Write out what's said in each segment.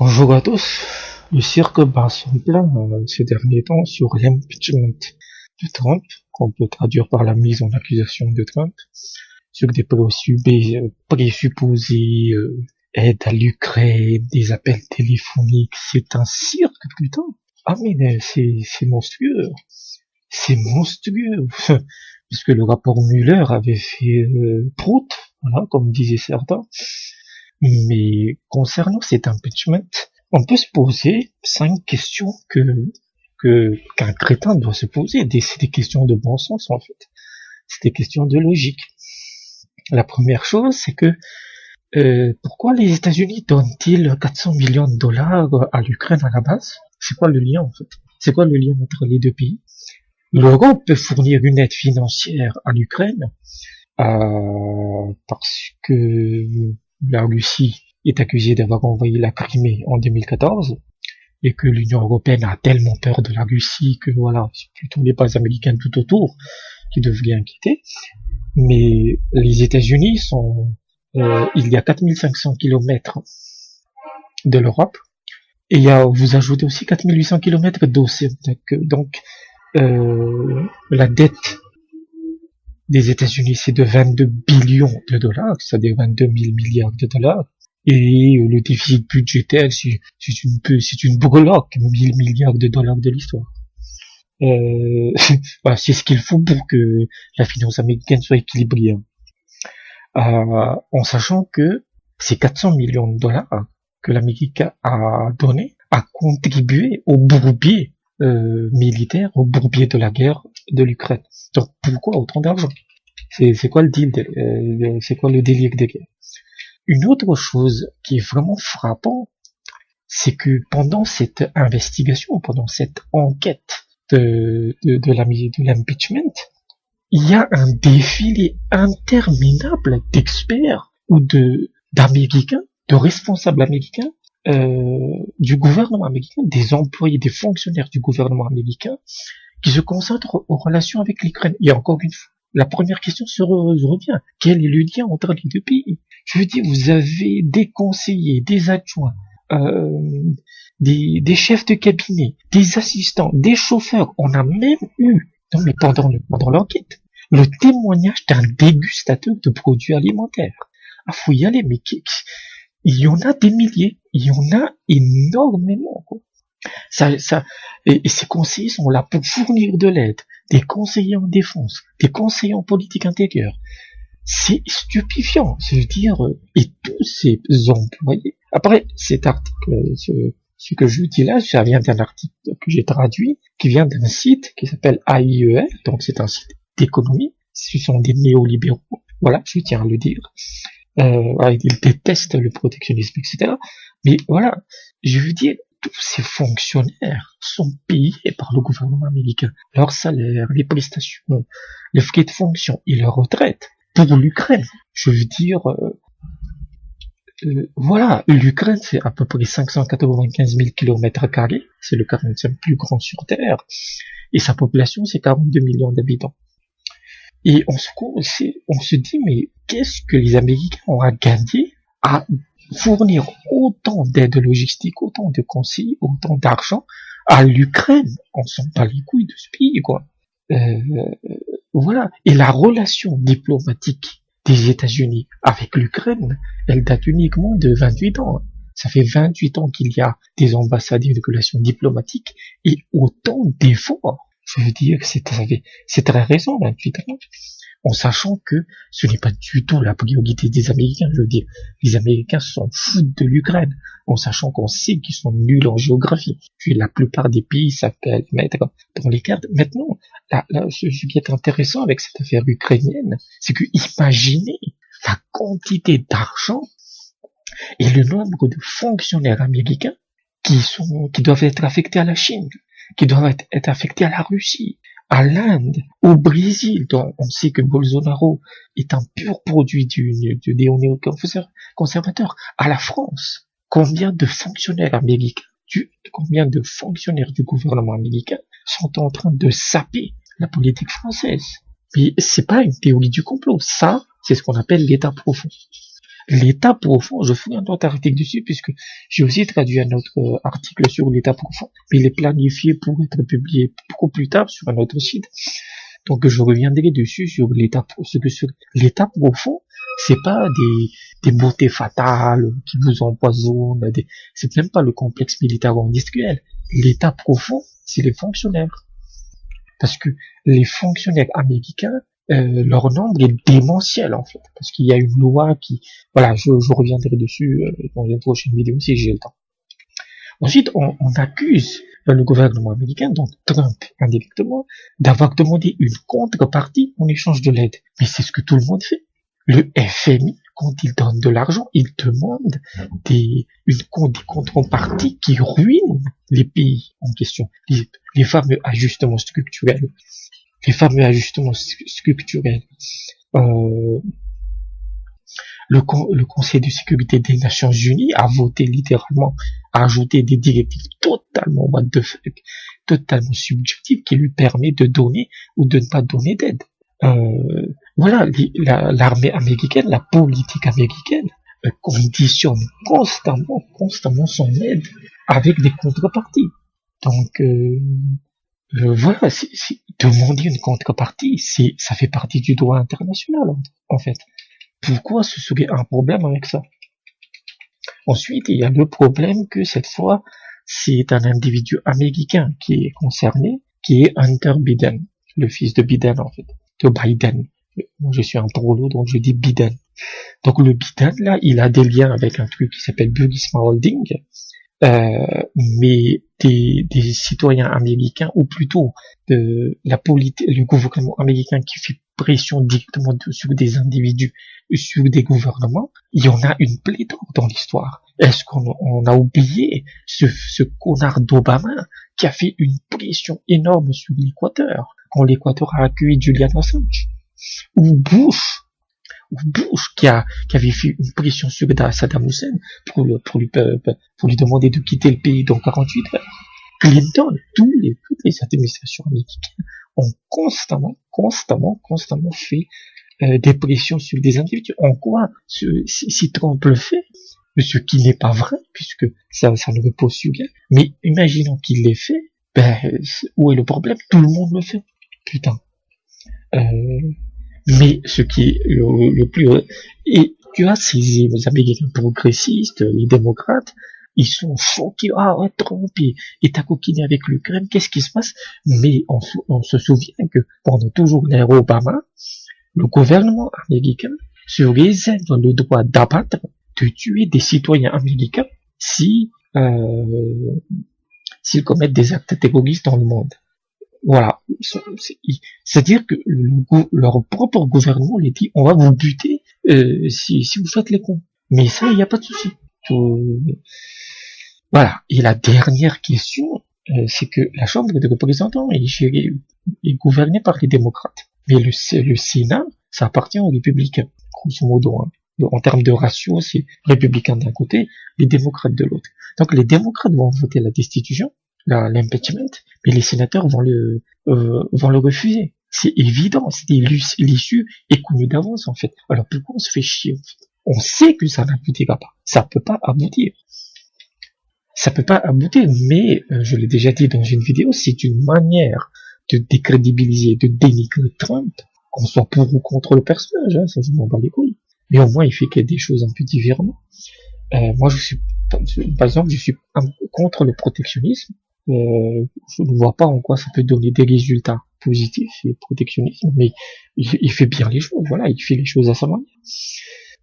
Bonjour à tous. Le cirque bat son plein ces derniers temps sur l'impeachment de Trump, qu'on peut traduire par la mise en accusation de Trump, sur des présupposés aides à l'Ukraine, des appels téléphoniques. C'est un cirque, putain. Ah mais c'est monstrueux. C'est monstrueux. Puisque le rapport Mueller avait fait prout, voilà, comme disaient certains. Mais concernant cet impeachment, on peut se poser 5 questions qu'un crétin doit se poser. C'est des questions de bon sens en fait. C'est des questions de logique. La première chose, c'est que pourquoi les États-Unis donnent-ils 400 millions de dollars à l'Ukraine à la base? C'est quoi le lien en fait? C'est quoi le lien entre les deux pays? L'Europe peut fournir une aide financière à l'Ukraine parce que la Russie est accusée d'avoir envahi la Crimée en 2014 et que l'Union européenne a tellement peur de la Russie que voilà, c'est plutôt les bases américaines tout autour qui devraient inquiéter. Mais les États-Unis sont, il y a 4500 kilomètres de l'Europe et vous ajoutez aussi 4800 kilomètres d'océan. Donc, la dette des États-Unis, c'est de 22 billions de dollars, c'est-à-dire 22 000 milliards de dollars. Et le déficit budgétaire, c'est une breloque, 1000 milliards de dollars de l'histoire. Voilà, c'est ce qu'il faut pour que la finance américaine soit équilibrée. En sachant que ces 400 millions de dollars que l'Amérique a donné a contribué au bourbier militaire, au bourbier de la guerre de l'Ukraine. Donc pourquoi autant d'argent? C'est quoi le deal? C'est quoi le délire des guerres? Une autre chose qui est vraiment frappant, c'est que pendant cette investigation, pendant cette enquête de l'impeachment, il y a un défilé interminable d'experts ou d'Américains, de responsables américains, du gouvernement américain, des employés, des fonctionnaires du gouvernement américain, qui se concentrent aux relations avec l'Ukraine. Et encore une fois, la première question se revient. Quel est le lien entre les deux pays? Je veux dire, vous avez des conseillers, des adjoints, des chefs de cabinet, des assistants, des chauffeurs. On a même eu, non mais pendant l'enquête, le témoignage d'un dégustateur de produits alimentaires. Ah, faut y aller, mais il y en a des milliers, il y en a énormément, quoi. Et ces conseillers sont là pour fournir de l'aide, des conseillers en défense, des conseillers en politique intérieure. C'est stupéfiant, je veux dire, et tous ces employés. Après, cet article, ce que je dis là, ça vient d'un article que j'ai traduit, qui vient d'un site qui s'appelle AIER, donc c'est un site d'économie, ce sont des néolibéraux, voilà, je tiens à le dire. Ils détestent le protectionnisme, etc. Mais voilà, je veux dire, tous ces fonctionnaires sont payés par le gouvernement américain. Leur salaire, les prestations, les frais de fonction et leur retraite pour l'Ukraine. Je veux dire, voilà, l'Ukraine c'est à peu près 595 000 km², c'est le 45e plus grand sur Terre, et sa population c'est 42 millions d'habitants. Et on se dit, mais qu'est-ce que les Américains ont à gagner à fournir autant d'aide logistique, autant de conseils, autant d'argent à l'Ukraine? On s'en bat les couilles de ce pays, quoi. Voilà. Et la relation diplomatique des États-Unis avec l'Ukraine, elle date uniquement de 28 ans. Ça fait 28 ans qu'il y a des ambassades et des relations diplomatiques et autant d'efforts. Je veux dire que c'est très récent, 28 ans, en sachant que ce n'est pas du tout la priorité des Américains. Je veux dire, les Américains s'en foutent de l'Ukraine, en sachant qu'on sait qu'ils sont nuls en géographie. Puis la plupart des pays s'appellent mettre dans les cartes. Maintenant, ce qui est intéressant avec cette affaire ukrainienne, c'est que imaginez la quantité d'argent et le nombre de fonctionnaires américains qui doivent être affectés à la Chine, qui doivent être affectés à la Russie, à l'Inde, au Brésil, dont on sait que Bolsonaro est un pur produit du néoconservateur, à la France. Combien de fonctionnaires américains, combien de fonctionnaires du gouvernement américain sont en train de saper la politique française? Mais c'est pas une théorie du complot, ça, c'est ce qu'on appelle l'État profond. L'état profond, je ferai un autre article dessus puisque j'ai aussi traduit un autre article sur l'état profond, mais il est planifié pour être publié beaucoup plus tard sur un autre site. Donc je reviendrai dessus sur l'état profond, c'est pas des beautés fatales qui vous empoisonnent, c'est même pas le complexe militaro-industriel. L'état profond, c'est les fonctionnaires. Parce que les fonctionnaires américains, leur nombre est démentiel en fait, parce qu'il y a une loi qui, voilà, je reviendrai dessus dans une prochaine vidéo si j'ai le temps. Ensuite, on accuse le gouvernement américain, donc Trump indirectement, d'avoir demandé une contrepartie en échange de l'aide. Mais c'est ce que tout le monde fait. Le FMI, quand il donne de l'argent, il demande des contreparties qui ruinent les pays en question. Les fameux ajustements structurels. Les fameux ajustements structurels. Le Conseil de sécurité des Nations Unies a voté littéralement à ajouter des directives totalement what the fuck, totalement subjectives qui lui permettent de donner ou de ne pas donner d'aide. Voilà, l'armée américaine, la politique américaine conditionne constamment son aide avec des contreparties. Donc voilà, demander une contrepartie, ça fait partie du droit international en fait. Pourquoi ce serait un problème avec ça? Ensuite, il y a le problème que cette fois, c'est un individu américain qui est concerné, qui est Hunter Biden, le fils de Biden en fait, de Biden. Moi, je suis un prolo, donc je dis Biden. Donc le Biden, là, il a des liens avec un truc qui s'appelle Burisma Holding, mais des citoyens américains, ou plutôt le gouvernement américain qui fait pression directement sur des individus, sur des gouvernements, il y en a une pléthore dans l'histoire. Est-ce qu'on a oublié ce connard d'Obama qui a fait une pression énorme sur l'Équateur, quand l'Équateur a accueilli Julian Assange? Ou Bush qui avait fait une pression sur Saddam Hussein pour lui demander de quitter le pays dans 48 heures. Clinton, toutes les administrations américaines ont constamment fait des pressions sur des individus. En quoi, si Trump le fait, ce qui n'est pas vrai, puisque ça ne repose sur rien, mais imaginons qu'il l'ait fait, où est le problème? Tout le monde le fait. Putain. Mais ce qui est le plus... Et tu as ces Américains progressistes, les démocrates, ils sont choqués. Ah ouais, Trump est à coquiner avec l'Ukraine, qu'est-ce qui se passe? Mais on se souvient que pendant toujours l'ère Obama, le gouvernement américain se réserve le droit d'abattre, de tuer des citoyens américains s'ils commettent des actes terroristes dans le monde. Voilà, c'est-à-dire que leur propre gouvernement les dit on va vous buter si vous faites les cons. Mais ça, il n'y a pas de souci. Voilà. Et la dernière question, c'est que la Chambre des représentants est gouvernée par les démocrates. Mais le Sénat, ça appartient aux républicains, grosso modo. Hein. En termes de ratio, c'est républicains d'un côté, les démocrates de l'autre. Donc les démocrates vont voter la destitution, l'impeachment, mais les sénateurs vont le refuser. C'est évident, l'issue est connue d'avance en fait. Alors pourquoi on se fait chier en fait? On sait que ça n'aboutira pas. Ça peut pas aboutir. Ça peut pas aboutir, mais je l'ai déjà dit dans une vidéo, c'est une manière de décrédibiliser, de dénigrer Trump, qu'on soit pour ou contre le personnage, hein, ça je m'en bats les couilles. Mais au moins il fait des choses un peu différemment. Moi par exemple, je suis contre le protectionnisme. Je ne vois pas en quoi ça peut donner des résultats positifs, le protectionnisme, mais il fait bien les choses, voilà, il fait les choses à sa manière.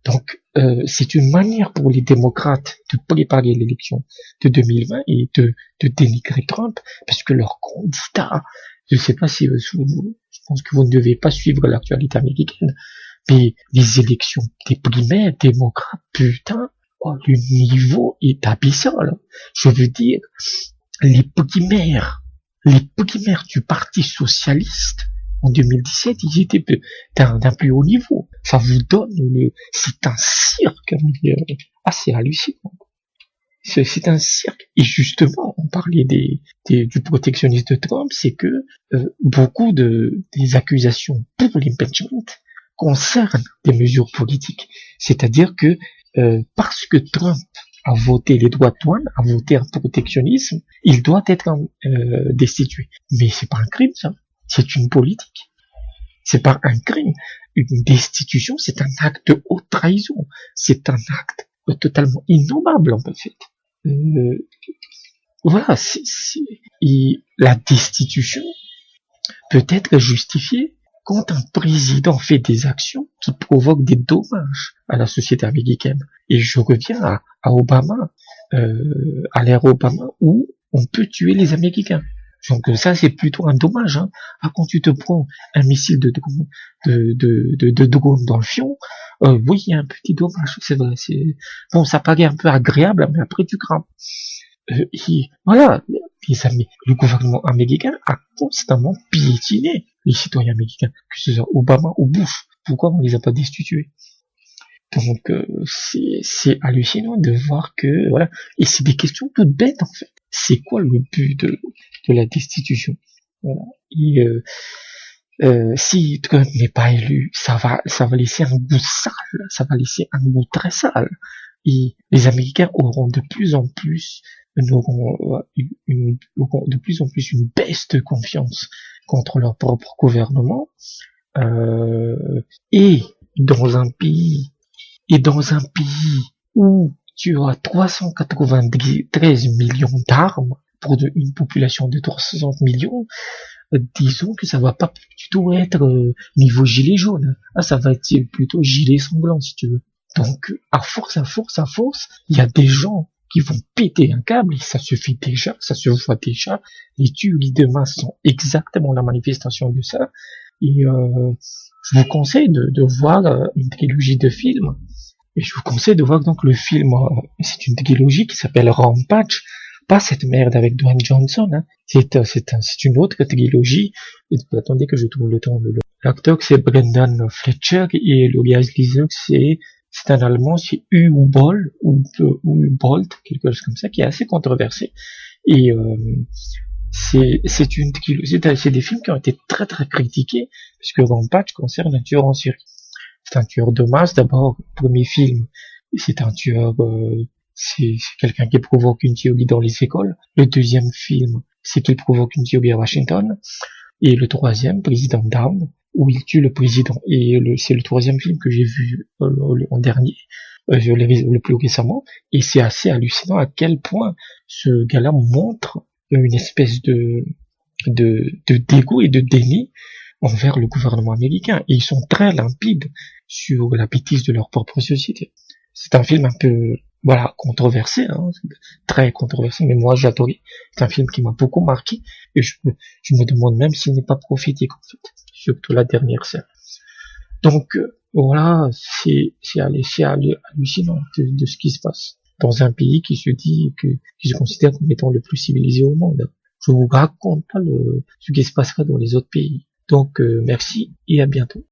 Donc, c'est une manière pour les démocrates de préparer l'élection de 2020 et de dénigrer Trump, parce que leur candidat, je ne sais pas si je pense que vous ne devez pas suivre l'actualité américaine, mais les élections des primaires démocrates, putain, le niveau est abyssal. Je veux dire, les primaires du Parti socialiste en 2017, ils étaient d'un plus haut niveau. Ça vous donne c'est un cirque, assez hallucinant. C'est un cirque. Et justement, on parlait du protectionnisme de Trump, c'est que beaucoup des accusations pour l'impeachment concerne des mesures politiques. C'est-à-dire que parce que Trump a voté les droits de douane, a voté un protectionnisme, il doit être destitué. Mais c'est pas un crime, ça. C'est une politique. C'est pas un crime. Une destitution, c'est un acte de haute trahison. C'est un acte totalement innommable, en fait. Voilà, et la destitution peut être justifiée quand un président fait des actions qui provoquent des dommages à la société américaine. Et je reviens à Obama, à l'ère Obama, où on peut tuer les Américains. Donc ça, c'est plutôt un dommage. Hein. Ah, quand tu te prends un missile de drone dans le fion, oui, il y a un petit dommage. C'est vrai. Bon, ça paraît un peu agréable, mais après tu crames. Voilà, le gouvernement américain a constamment piétiné les citoyens américains, que ce soit Obama ou Bush. Pourquoi on les a pas destitués? Donc c'est hallucinant de voir que voilà, et c'est des questions toutes bêtes en fait. C'est quoi le but de la destitution? Voilà. Et si Trump n'est pas élu, ça va laisser un goût sale, ça va laisser un goût très sale. Et les Américains auront de plus en plus une baisse de confiance contre leur propre gouvernement. Et dans un pays où tu as 393 millions d'armes pour une population de 360 millions, disons que ça va pas du tout être niveau gilet jaune. Ah, ça va être plutôt gilet sanglant si tu veux. Donc, à force, il y a des gens qui vont péter un câble, et ça se fait déjà, ça se voit déjà. Les tueries de masse sont exactement la manifestation de ça. Et je vous conseille de voir une trilogie de films. Et je vous conseille de voir donc le film, c'est une trilogie qui s'appelle Rampage, pas cette merde avec Dwayne Johnson, hein. C'est une autre trilogie. Et attendez que je trouve le temps de l'acteur, c'est Brendan Fletcher, et le réalisateur, c'est un Allemand, c'est Uwe Boll, ou Bolt, quelque chose comme ça, qui est assez controversé. Et c'est une trilogie, c'est des films qui ont été très très critiqués, puisque Rampage concerne un tueur en série. C'est un tueur de masse, d'abord, premier film, c'est un tueur, c'est quelqu'un qui provoque une tuerie dans les écoles. Le deuxième film, c'est qu'il provoque une tuerie à Washington. Et le troisième, Président Down, où il tue le président. Et c'est le troisième film que j'ai vu en dernier, le plus récemment. Et c'est assez hallucinant à quel point ce gars-là montre une espèce de dégoût et de déni envers le gouvernement américain. Et ils sont très limpides sur la bêtise de leur propre société. C'est un film un peu, voilà, controversé, hein, très controversé, mais moi j'adorais. C'est un film qui m'a beaucoup marqué, et je me demande même s'il n'est pas prophétique, en fait. Surtout la dernière scène. Donc, voilà, c'est hallucinant de ce qui se passe dans un pays qui se considère comme étant le plus civilisé au monde. Je vous raconte pas ce qui se passera dans les autres pays. Donc, merci et à bientôt.